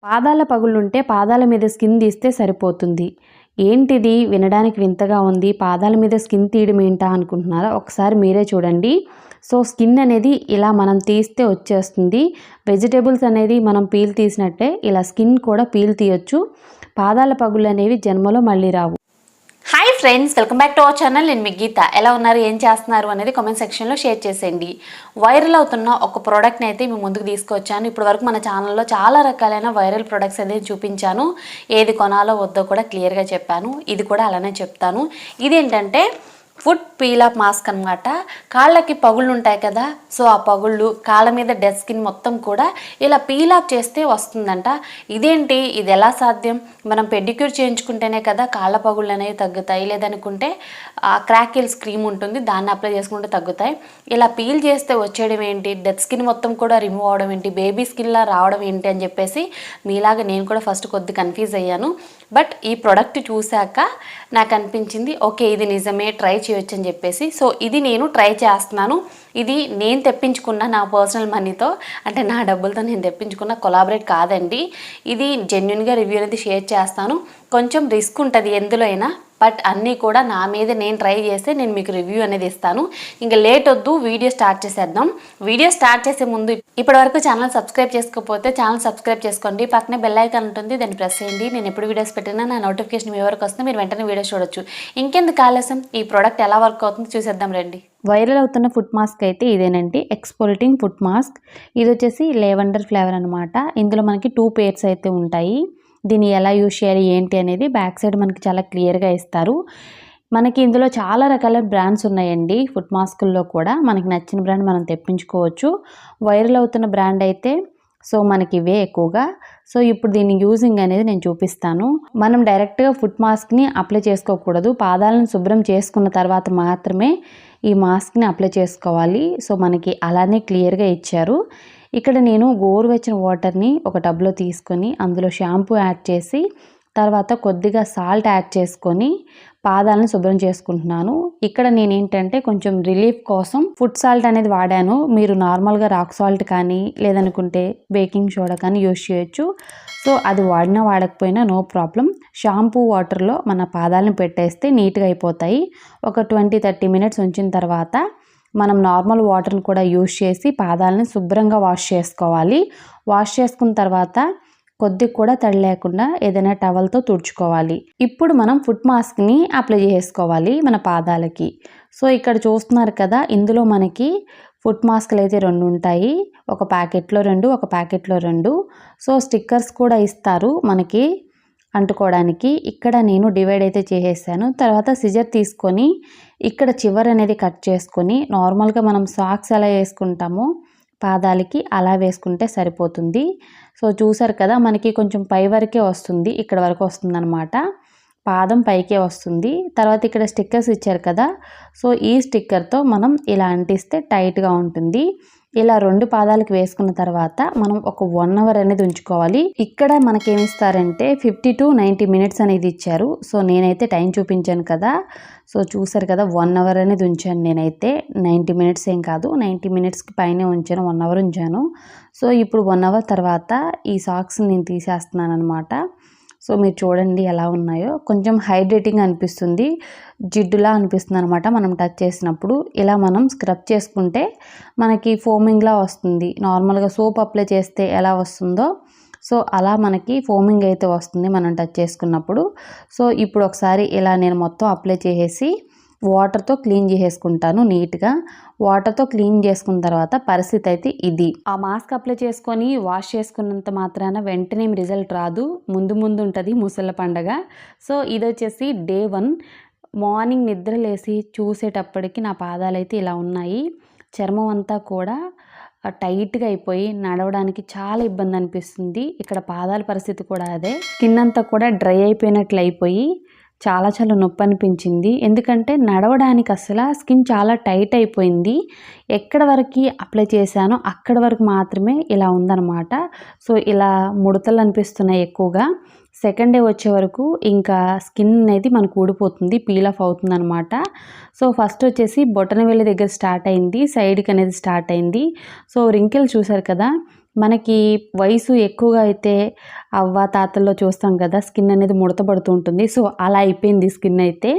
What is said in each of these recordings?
పాదాల పగుళ్ళుంటే పాదాల మీద స్కిన్ తీస్తే సరిపోతుంది. ఏంటిది వినడానికి వింతగా ఉంది, పాదాల మీద స్కిన్ తీయడం ఏంటా అనుకుంటున్నారా? ఒకసారి మీరే చూడండి. సో స్కిన్ అనేది ఇలా మనం తీస్తే వచ్చేస్తుంది. వెజిటేబుల్స్ అనేది మనం పీల్ తీసినట్టే ఇలా స్కిన్ కూడా పీల్ తీయొచ్చు. పాదాల పగుళ్ళు అనేవి జన్మలో మళ్ళీ రావు. Hi friends, welcome back to our channel. నేను మీ గీత. ఎలా ఉన్నారు, ఏం చేస్తున్నారు అనేది కామెంట్ సెక్షన్లో షేర్ చేసేయండి. వైరల్ అవుతున్న ఒక ప్రోడక్ట్ని అయితే మీ ముందుకు తీసుకొచ్చాను. ఇప్పటి వరకు మన ఛానల్లో చాలా రకాలైన వైరల్ ప్రొడక్ట్స్ అనేది చూపించాను. ఏది కొనాలో వద్దో కూడా క్లియర్గా చెప్పాను. ఇది కూడా అలానే చెప్తాను. ఇదేంటంటే ఫుట్ పీల్ ఆఫ్ మాస్క్ అనమాట. కాళ్ళకి పగుళ్ళు ఉంటాయి కదా, సో ఆ పగుళ్ళు, కాళ్ళ మీద డెడ్ స్కిన్ మొత్తం కూడా ఇలా పీల్ ఆఫ్ చేస్తే వస్తుందంట. ఇదేంటి, ఇది ఎలా సాధ్యం? మనం పెడిక్యూర్ చేయించుకుంటేనే కదా కాళ్ళ పగుళ్ళు అనేవి తగ్గుతాయి. లేదనుకుంటే క్రాకిల్స్ క్రీమ్ ఉంటుంది, దాన్ని అప్లై చేసుకుంటే తగ్గుతాయి. ఇలా పీల్ చేస్తే వచ్చేయడం ఏంటి, డెడ్ స్కిన్ మొత్తం కూడా రిమూవ్ అవడం ఏంటి, బేబీ స్కిన్లా రావడం ఏంటి అని చెప్పేసి మీలాగా నేను కూడా ఫస్ట్ కొద్ది కన్ఫ్యూజ్ అయ్యాను. బట్ ఈ ప్రోడక్ట్ చూశాక నాకు అనిపించింది, ఓకే ఇది నిజమే, ట్రై చేయొచ్చు అని చెప్పేసి. సో ఇది నేను ట్రై చేస్తున్నాను. ఇది నేను తెప్పించుకున్న నా పర్సనల్ మనీతో, అంటే నా డబ్బులతో నేను తెప్పించుకున్న, కొలాబరేట్ కాదండి. ఇది జెన్యున్గా రివ్యూ అనేది షేర్ చేస్తాను. కొంచెం రిస్క్ ఉంటుంది ఎందులో అయినా, బట్ అన్నీ కూడా నా మీద నేను ట్రై చేస్తే నేను మీకు రివ్యూ అనేది ఇస్తాను. ఇంకా లేట్ వద్దు, వీడియో స్టార్ట్ చేసేద్దాం. వీడియో స్టార్ట్ చేసే ముందు ఇప్పటివరకు ఛానల్ సబ్స్క్రైబ్ చేసుకోకపోతే ఛానల్ సబ్స్క్రైబ్ చేసుకోండి. పక్కనే బెల్ ఐకాన్ ఉంటుంది, దాన్ని ప్రెస్ చేయండి. నేను ఎప్పుడు వీడియోస్ పెట్టినా నా నోటిఫికేషన్ మీ వరకు వస్తే మీరు వెంటనే వీడియో చూడొచ్చు. ఇంకెందుకు ఆలస్యం, ఈ ప్రోడక్ట్ ఎలా వర్క్ అవుతుందో చూసేద్దాం రండి. వైరల్ అవుతున్న ఫుట్ మాస్క్ అయితే ఇదేనండి, ఎక్స్ఫోలియేటింగ్ ఫుట్ మాస్క్. ఇది వచ్చేసి లేవెండర్ ఫ్లేవర్ అనమాట. ఇందులో మనకి 2 పేర్స్ అయితే ఉంటాయి. దీన్ని ఎలా యూజ్ చేయాలి ఏంటి అనేది బ్యాక్ సైడ్ మనకి చాలా క్లియర్గా ఇస్తారు. మనకి ఇందులో చాలా రకాల బ్రాండ్స్ ఉన్నాయండి. ఫుట్ మాస్కుల్లో కూడా మనకి నచ్చిన బ్రాండ్ మనం తెప్పించుకోవచ్చు. వైరల్ అవుతున్న బ్రాండ్ అయితే సో మనకి ఇవే ఎక్కువగా. సో ఇప్పుడు దీని యూజింగ్ అనేది నేను చూపిస్తాను. మనం డైరెక్ట్గా ఫుట్ మాస్క్ని అప్లై చేసుకోకూడదు. పాదాలను శుభ్రం చేసుకున్న తర్వాత మాత్రమే ఈ మాస్క్ని అప్లై చేసుకోవాలి. సో మనకి అలానే క్లియర్గా ఇచ్చారు. ఇక్కడ నేను గోరువెచ్చని వాటర్ని ఒక టబ్లో తీసుకొని అందులో షాంపూ యాడ్ చేసి తర్వాత కొద్దిగా సాల్ట్ యాడ్ చేసుకొని పాదాలను శుభ్రం చేసుకుంటున్నాను. ఇక్కడ నేనేంటంటే కొంచెం రిలీఫ్ కోసం ఫుడ్ సాల్ట్ అనేది వాడాను. మీరు నార్మల్గా రాక్ సాల్ట్ కానీ లేదనుకుంటే బేకింగ్ సోడా కానీ యూజ్ చేయొచ్చు. సో అది వాడినా వాడకపోయినా నో ప్రాబ్లం. షాంపూ వాటర్లో మన పాదాలను పెట్టేస్తే నీట్గా అయిపోతాయి. ఒక 20-30 మినిట్స్ ఉంచిన తర్వాత మనం నార్మల్ వాటర్ని కూడా యూజ్ చేసి పాదాలను శుభ్రంగా వాష్ చేసుకోవాలి. వాష్ చేసుకున్న తర్వాత కొద్దిగా కూడా తడి లేకుండా ఏదైనా టవల్తో తుడుచుకోవాలి. ఇప్పుడు మనం ఫుట్ మాస్క్ని అప్లై చేసుకోవాలి మన పాదాలకి. సో ఇక్కడ చూస్తున్నారు కదా, ఇందులో మనకి ఫుట్ మాస్క్లు అయితే 2 ఉంటాయి. ఒక ప్యాకెట్లో 2, ఒక ప్యాకెట్లో 2. సో స్టిక్కర్స్ కూడా ఇస్తారు మనకి అంటుకోవడానికి. ఇక్కడ నేను డివైడ్ అయితే చేసేసాను. తర్వాత సిజర్ తీసుకొని ఇక్కడ చివర అనేది కట్ చేసుకొని నార్మల్గా మనం సాక్స్ ఎలా వేసుకుంటామో పాదాలకి అలా వేసుకుంటే సరిపోతుంది. సో చూసారు కదా, మనకి కొంచెం పై వరకే వస్తుంది, ఇక్కడ వరకు వస్తుంది అనమాట. పాదం పైకే వస్తుంది. తర్వాత ఇక్కడ స్టిక్కర్స్ ఇచ్చారు కదా, సో ఈ స్టిక్కర్తో మనం ఇలా అంటిస్తే టైట్గా ఉంటుంది. ఇలా 2 పాదాలకు వేసుకున్న తర్వాత మనం ఒక 1 అవర్ అనేది ఉంచుకోవాలి. ఇక్కడ మనకేమిస్తారంటే 50 to 90 మినిట్స్ అనేది ఇచ్చారు. సో నేనైతే టైం చూపించాను కదా, సో చూసారు కదా 1 అవర్ అనేది ఉంచాను నేనైతే. 90 మినిట్స్ ఏం కాదు, 90 మినిట్స్కి పైనే ఉంచాను, 1 అవర్ ఉంచాను. సో ఇప్పుడు 1 అవర్ తర్వాత ఈ సాక్స్ని నేను తీసేస్తున్నాను అనమాట. సో మీరు చూడండి ఎలా ఉన్నాయో. కొంచెం హైడ్రేటింగ్ అనిపిస్తుంది, జిడ్డులా అనిపిస్తుంది అనమాట మనం టచ్ చేసినప్పుడు. ఇలా మనం స్క్రబ్ చేసుకుంటే మనకి ఫోమింగ్లా వస్తుంది. నార్మల్గా సోప్ అప్లై చేస్తే ఎలా వస్తుందో సో అలా మనకి ఫోమింగ్ అయితే వస్తుంది మనం టచ్ చేసుకున్నప్పుడు. సో ఇప్పుడు ఒకసారి ఇలా నేను మొత్తం అప్లై చేసేసి వాటర్తో క్లీన్ చేసేసుకుంటాను నీట్గా. వాటర్తో క్లీన్ చేసుకున్న తర్వాత పరిస్థితి అయితే ఇది. ఆ మాస్క్ అప్లై చేసుకొని వాష్ చేసుకున్నంత మాత్రాన వెంటనే రిజల్ట్ రాదు, ముందు ముందు ఉంటుంది ముసళ్ళ పండగ. సో ఇది వచ్చేసి డే 1. మార్నింగ్ నిద్ర లేసి చూసేటప్పటికి నా పాదాలు అయితే ఇలా ఉన్నాయి. చర్మం అంతా కూడా టైట్గా అయిపోయి నడవడానికి చాలా ఇబ్బంది అనిపిస్తుంది. ఇక్కడ పాదాల పరిస్థితి కూడా అదే. స్కిన్ అంతా కూడా డ్రై అయిపోయినట్లు అయిపోయి చాలా చాలా నొప్పి అనిపించింది. ఎందుకంటే నడవడానికి అసలు స్కిన్ చాలా టైట్ అయిపోయింది. ఎక్కడ వరకు అప్లై చేశానో అక్కడ వరకు మాత్రమే ఇలా ఉందన్నమాట. సో ఇలా ముడతలు అనిపిస్తున్నాయి ఎక్కువగా. సెకండ్ డే వచ్చే వరకు ఇంకా స్కిన్ అనేది మనకు ఊడిపోతుంది, పీల్ ఆఫ్ అవుతుంది అనమాట. సో ఫస్ట్ వచ్చేసి బొటనవేలు దగ్గర స్టార్ట్ అయింది, సైడ్కి అనేది స్టార్ట్ అయింది. సో రింకిల్ చూసారు కదా, మనకి వయసు ఎక్కువగా అయితే అవ్వ తాతల్లో చూస్తాం కదా, స్కిన్ అనేది ముడత పడుతూ ఉంటుంది. సో అలా అయిపోయింది స్కిన్ అయితే.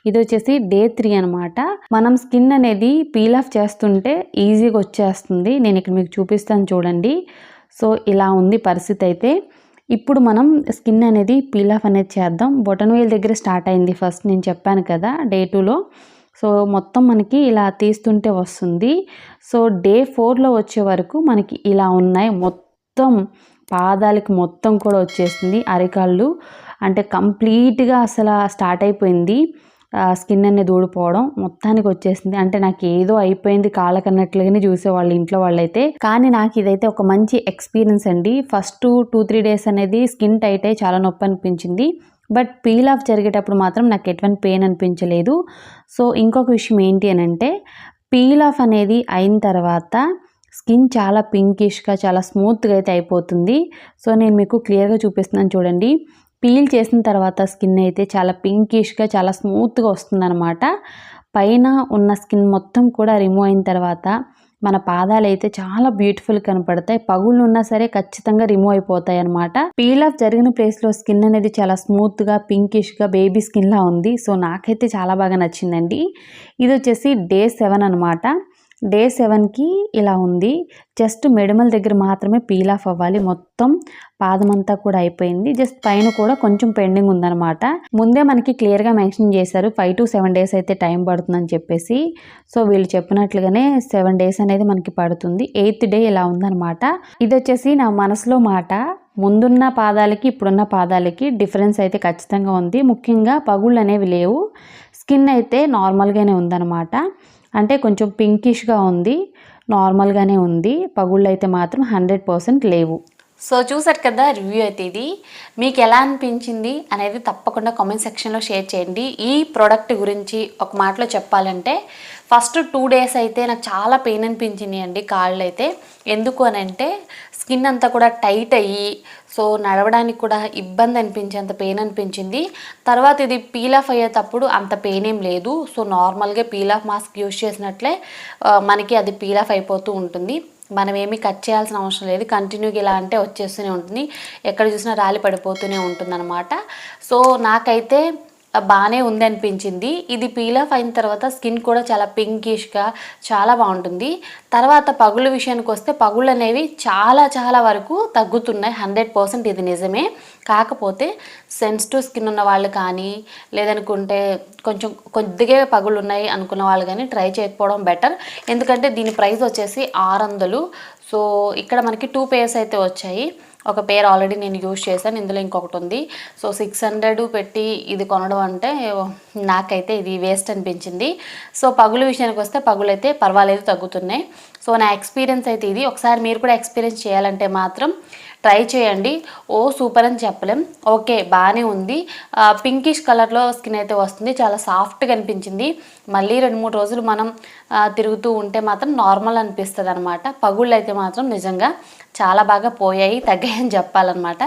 ఇది వచ్చేసి డే 3 అనమాట. మనం స్కిన్ అనేది పీల్ ఆఫ్ చేస్తుంటే ఈజీగా వచ్చేస్తుంది. నేను ఇక్కడ మీకు చూపిస్తాను చూడండి. సో ఇలా ఉంది పరిస్థితి అయితే. ఇప్పుడు మనం స్కిన్ అనేది పీల్ ఆఫ్ అనేది చేద్దాం. బొటన్ వేల్ దగ్గర స్టార్ట్ అయింది ఫస్ట్, నేను చెప్పాను కదా డే 2లో. సో మొత్తం మనకి ఇలా తీస్తుంటే వస్తుంది. సో డే 4లో వచ్చే వరకు మనకి ఇలా ఉన్నాయి. మొత్తం పాదాలకి మొత్తం కూడా వచ్చేసింది. అరికాళ్ళు అంటే కంప్లీట్గా అసలు స్టార్ట్ అయిపోయింది. స్కిన్ అనేది ఊడిపోవడం మొత్తానికి వచ్చేసింది. అంటే నాకు ఏదో అయిపోయింది కాళ్ళకన్నట్లుగానే చూసేవాళ్ళు ఇంట్లో వాళ్ళైతే. కానీ నాకు ఇదైతే ఒక మంచి ఎక్స్పీరియన్స్ అండి. ఫస్ట్ 2-3 డేస్ అనేది స్కిన్ టైట్ అయ్యి చాలా నొప్పి అనిపించింది. బట్ పీల్ ఆఫ్ జరిగేటప్పుడు మాత్రం నాకు ఎటువంటి పెయిన్ అనిపించలేదు. సో ఇంకొక విషయం ఏంటి అని అంటే, పీల్ ఆఫ్ అనేది అయిన తర్వాత స్కిన్ చాలా పింకిష్గా చాలా స్మూత్గా అయితే అయిపోతుంది. సో నేను మీకు క్లియర్గా చూపిస్తున్నాను చూడండి. పీల్ చేసిన తర్వాత స్కిన్ అయితే చాలా పింకిష్గా చాలా స్మూత్గా వస్తుందన్నమాట. పైన ఉన్న స్కిన్ మొత్తం కూడా రిమూవ్ అయిన తర్వాత మన పాదాలు అయితే చాలా బ్యూటిఫుల్ కనపడతాయి. పగుళ్ళు ఉన్నా సరే ఖచ్చితంగా రిమూవ్ అయిపోతాయి అనమాట. పీల్ ఆఫ్ జరిగిన ప్లేస్లో స్కిన్ అనేది చాలా స్మూత్గా పింకిష్గా బేబీ స్కిన్లా ఉంది. సో నాకైతే చాలా బాగా నచ్చిందండి. ఇది వచ్చేసి డే 7 అనమాట. డే 7కి ఇలా ఉంది. జస్ట్ మెడమల దగ్గర మాత్రమే పీల్ ఆఫ్ అవ్వాలి. మొత్తం పాదం అంతా కూడా అయిపోయింది. జస్ట్ పైన కూడా కొంచెం పెండింగ్ ఉందన్నమాట. ముందే మనకి క్లియర్గా మెన్షన్ చేశారు 5 to 7 డేస్ అయితే టైం పడుతుందని చెప్పేసి. సో వీళ్ళు చెప్పినట్లుగానే 7 డేస్ అనేది మనకి పడుతుంది. 8th డే ఇలా ఉందన్నమాట. ఇది వచ్చేసి నా మనసులో మాట. ముందున్న పాదాలకి ఇప్పుడున్న పాదాలకి డిఫరెన్స్ అయితే ఖచ్చితంగా ఉంది. ముఖ్యంగా పగుళ్ళు అనేవి లేవు. స్కిన్ అయితే నార్మల్గానే ఉందన్నమాట. అంటే కొంచెం పింకిష్గా ఉంది, నార్మల్గానే ఉంది. పగుళ్ళు అయితే మాత్రం 100% లేవు. సో చూసారు కదా రివ్యూ అయితే. ఇది మీకు ఎలా అనిపించింది అనేది తప్పకుండా కామెంట్ సెక్షన్లో షేర్ చేయండి. ఈ ప్రోడక్ట్ గురించి ఒక మాటలో చెప్పాలంటే, ఫస్ట్ 2 డేస్ అయితే నాకు చాలా పెయిన్ అనిపించింది అండి కాళ్ళు అయితే. ఎందుకు అని అంటే స్కిన్ అంతా కూడా టైట్ అయ్యి సో నడవడానికి కూడా ఇబ్బంది అనిపించేంత పెయిన్ అనిపించింది. తర్వాత ఇది పీల్ ఆఫ్ అయ్యేటప్పుడు అంత పెయిన్ ఏం లేదు. సో నార్మల్గా పీల్ ఆఫ్ మాస్క్ యూజ్ చేసినట్లే మనకి అది పీల్ ఆఫ్ అయిపోతూ ఉంటుంది. మనం ఏమీ కట్ చేయాల్సిన అవసరం లేదు. కంటిన్యూగా ఇలా అంటే వచ్చేస్తూనే ఉంటుంది. ఎక్కడ చూసినా రాలి పడిపోతూనే ఉంటుంది అనమాట. సో నాకైతే బాగానే ఉంది అనిపించింది. ఇది పీల్ ఆఫ్ అయిన తర్వాత స్కిన్ కూడా చాలా పింకిష్గా చాలా బాగుంటుంది. తర్వాత పగుళ్ళ విషయానికి వస్తే పగుళ్ళు అనేవి చాలా చాలా వరకు తగ్గుతున్నాయి. 100% ఇది నిజమే. కాకపోతే సెన్సిటివ్ స్కిన్ ఉన్న వాళ్ళు కానీ, లేదనుకుంటే కొంచెం కొద్దిగా పగుళ్ళు ఉన్నాయి అనుకున్న వాళ్ళు కానీ ట్రై చేయకపోవడం బెటర్. ఎందుకంటే దీని ప్రైస్ వచ్చేసి 600. సో ఇక్కడ మనకి 2 పేర్స్ అయితే వచ్చాయి. ఒక పేర్ ఆల్రెడీ నేను యూజ్ చేశాను, ఇందులో ఇంకొకటి ఉంది. సో 600 పెట్టి ఇది కొనడం అంటే నాకైతే ఇది వేస్ట్ అనిపించింది. సో పగులు విషయానికి వస్తే పగులు అయితే పర్వాలేదు, తగ్గుతున్నాయి. సో నా ఎక్స్పీరియన్స్ అయితే ఇది. ఒకసారి మీరు కూడా ఎక్స్పీరియన్స్ చేయాలంటే మాత్రం ట్రై చేయండి. ఓ సూపర్ అని చెప్పలేం, ఓకే బాగానే ఉంది. పింకిష్ కలర్లో స్కిన్ అయితే వస్తుంది, చాలా సాఫ్ట్గా అనిపించింది. మళ్ళీ 2-3 రోజులు మనం తిరుగుతూ ఉంటే మాత్రం నార్మల్ అనిపిస్తుంది అనమాట. పగుళ్ళు అయితే మాత్రం నిజంగా చాలా బాగా పోయాయి, తగ్గాయని చెప్పాలన్నమాట.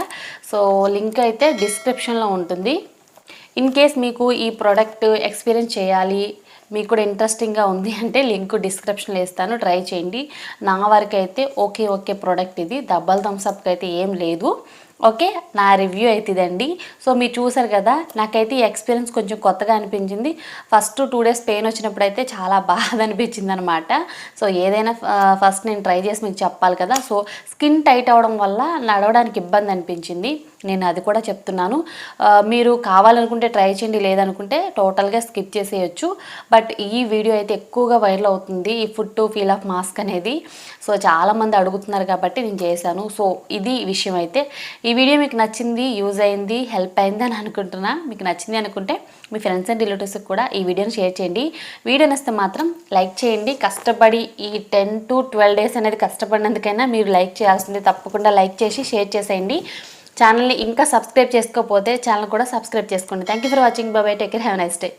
సో లింక్ అయితే డిస్క్రిప్షన్లో ఉంటుంది. ఇన్ కేస్ మీకు ఈ ప్రోడక్ట్ ఎక్స్పీరియన్స్ చేయాలి, మీకు కూడా ఇంట్రెస్టింగ్గా ఉంది అంటే లింక్ డిస్క్రిప్షన్లో ఇస్తాను, ట్రై చేయండి. నా వరకు అయితే ఓకే ప్రోడక్ట్ ఇది. డబల్ థమ్స్ అప్కి అయితే ఏం లేదు. ఓకే, నా రివ్యూ అయితే ఇదండి. సో మీరు చూసారు కదా, నాకైతే ఈ ఎక్స్పీరియన్స్ కొంచెం కొత్తగా అనిపించింది. ఫస్ట్ 2 డేస్ పెయిన్ వచ్చినప్పుడు అయితే చాలా బాధ అనిపించింది అనమాట. సో ఏదైనా ఫస్ట్ నేను ట్రై చేసి మీకు చెప్పాలి కదా. సో స్కిన్ టైట్ అవ్వడం వల్ల నడవడానికి ఇబ్బంది అనిపించింది, నేను అది కూడా చెప్తున్నాను. మీరు కావాలనుకుంటే ట్రై చేయండి, లేదనుకుంటే టోటల్గా స్కిప్ చేసేయచ్చు. బట్ ఈ వీడియో అయితే ఎక్కువగా వైరల్ అవుతుంది, ఈ food to feel of mask అనేది. సో చాలామంది అడుగుతున్నారు కాబట్టి నేను చేశాను. సో ఇది విషయం అయితే. ఈ వీడియో మీకు నచ్చింది, యూజ్ అయింది, హెల్ప్ అయింది అని అనుకుంటున్నా. మీకు నచ్చింది అనుకుంటే మీ ఫ్రెండ్స్ అండ్ రిలేటివ్స్కి కూడా ఈ వీడియోని షేర్ చేయండి. వీడియో నచ్చితే మాత్రం లైక్ చేయండి. కష్టపడి ఈ 10 to 12 డేస్ అనేది కష్టపడినందుకైనా మీరు లైక్ చేయాల్సింది, తప్పకుండా లైక్ చేసి షేర్ చేసేయండి. ఛానల్ని ఇంకా సబ్స్క్రైబ్ చేసుకోకపోతే ఛానల్ కూడా సబ్స్క్రైబ్ చేసుకోండి. Thank you for watching. Bye, take care, have a nice day.